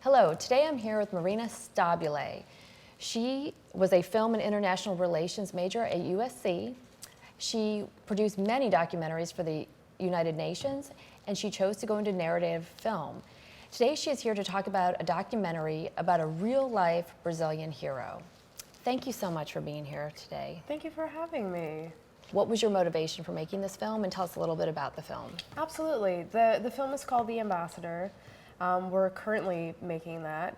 Hello, today I'm here with Marina Stabile. She was a film and international relations major at USC. She produced many documentaries for the United Nations, and she chose to go into narrative film. Today she is here to talk about a documentary about a real-life Brazilian hero. Thank you so much for being here today. Thank you for having me. What was your motivation for making this film, and tell us a little bit about the film. Absolutely. The film is called The Ambassador. We're currently making that.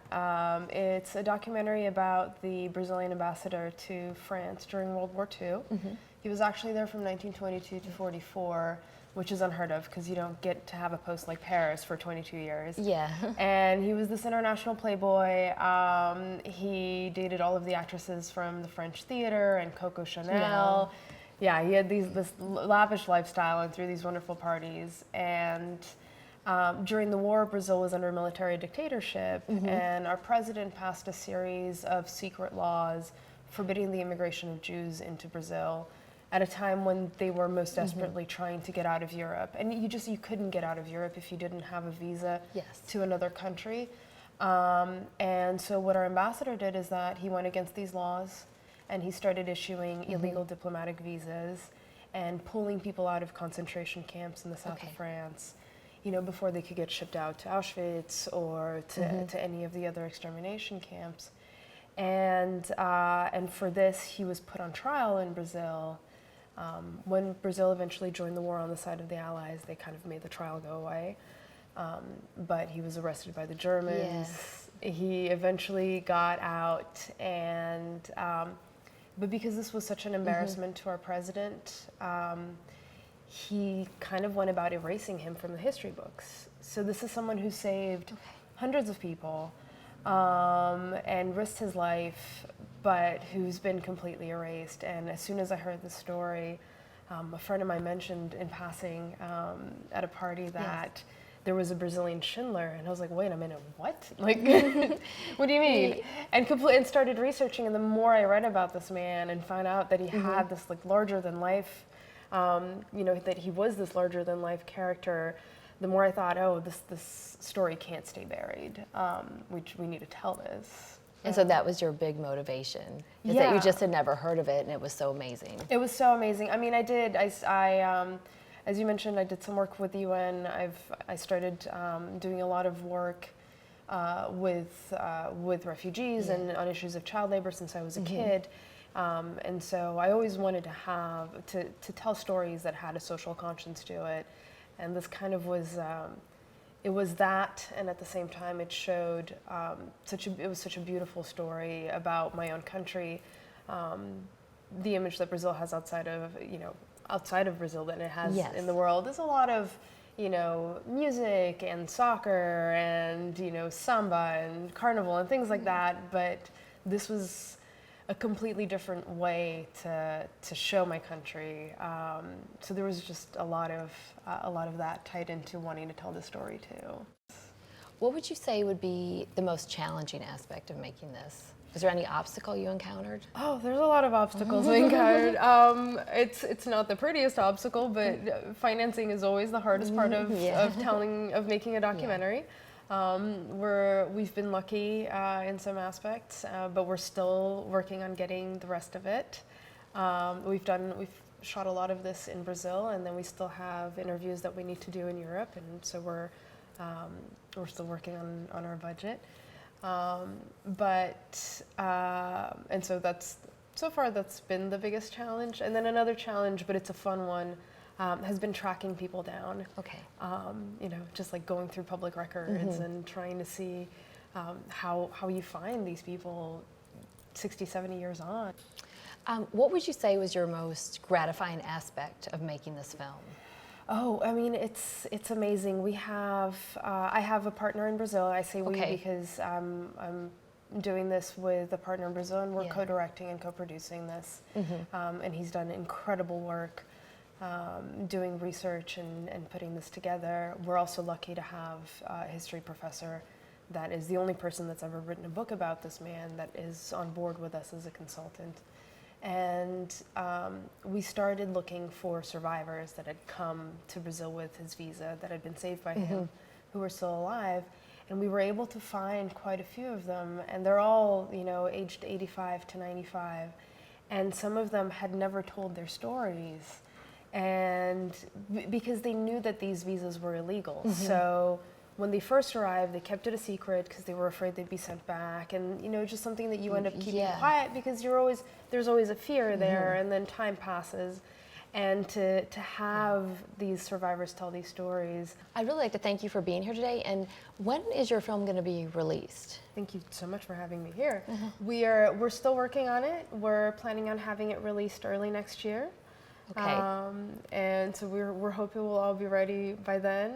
It's a documentary about the Brazilian ambassador to France during World War II. He was actually there from 1922 to 44, which is unheard of because you don't get to have a post like Paris for 22 years. Yeah. And he was this international playboy. He dated all of the actresses from the French theater and Coco Chanel. Yeah, he had this lavish lifestyle and threw these wonderful parties. And during the war, Brazil was under military dictatorship, and our president passed a series of secret laws forbidding the immigration of Jews into Brazil at a time when they were most desperately trying to get out of Europe. And you couldn't get out of Europe if you didn't have a visa to another country. And so what our ambassador did is that he went against these laws, and he started issuing illegal diplomatic visas and pulling people out of concentration camps in the south of France, you know, before they could get shipped out to Auschwitz or to any of the other extermination camps. And for this, he was put on trial in Brazil. When Brazil eventually joined the war on the side of the Allies, they kind of made the trial go away. But he was arrested by the Germans. He eventually got out, and but because this was such an embarrassment to our president, he kind of went about erasing him from the history books. So this is someone who saved hundreds of people and risked his life, but who's been completely erased. And as soon as I heard the story, a friend of mine mentioned in passing at a party that there was a Brazilian Schindler, and I was like, wait a minute, what? Like, what do you mean? And started researching, and the more I read about this man and found out that he had this like larger than life, you know, that he was this larger than life character, the more I thought, oh, this story can't stay buried. We need to tell this. And so that was your big motivation, is that you just had never heard of it and it was so amazing. It was so amazing. I mean, I as you mentioned, I did some work with the UN. I started doing a lot of work with refugees and on issues of child labor since I was a kid. And so I always wanted to tell stories that had a social conscience to it. And this kind of was, it was that, and at the same time it showed it was such a beautiful story about my own country, the image that Brazil has outside of Brazil than it has in the world. There's a lot of, you know, music and soccer and, you know, samba and carnival and things like that, but this was a completely different way to show my country. So there was just a lot of that tied into wanting to tell the story too. What would you say would be the most challenging aspect of making this? Was there any obstacle you encountered? Oh, there's a lot of obstacles we encountered. It's not the prettiest obstacle, but financing is always the hardest part of making a documentary. We've been lucky in some aspects, but we're still working on getting the rest of it. We've shot a lot of this in Brazil, and then we still have interviews that we need to do in Europe, and so we're still working on our budget. And so so far that's been the biggest challenge. And then another challenge, but it's a fun one, has been tracking people down. You know, just like going through public records and trying to see how you find these people 60, 70 years on. What would you say was your most gratifying aspect of making this film? Oh, I mean, it's amazing. We have I have a partner in Brazil. I say we because I'm doing this with a partner in Brazil, and we're co-directing and co-producing this. And he's done incredible work doing research and putting this together. We're also lucky to have a history professor that is the only person that's ever written a book about this man that is on board with us as a consultant. And we started looking for survivors that had come to Brazil with his visa, that had been saved by him, who were still alive. And we were able to find quite a few of them, and they're all, you know, aged 85 to 95. And some of them had never told their stories, and because they knew that these visas were illegal. So when they first arrived, they kept it a secret because they were afraid they'd be sent back, and you know, just something that you end up keeping quiet because there's always a fear there, and then time passes. And to have these survivors tell these stories. I'd really like to thank you for being here today. And when is your film going to be released? Thank you so much for having me here. We're still working on it. We're planning on having it released early next year. Okay. And so we're hoping we'll all be ready by then.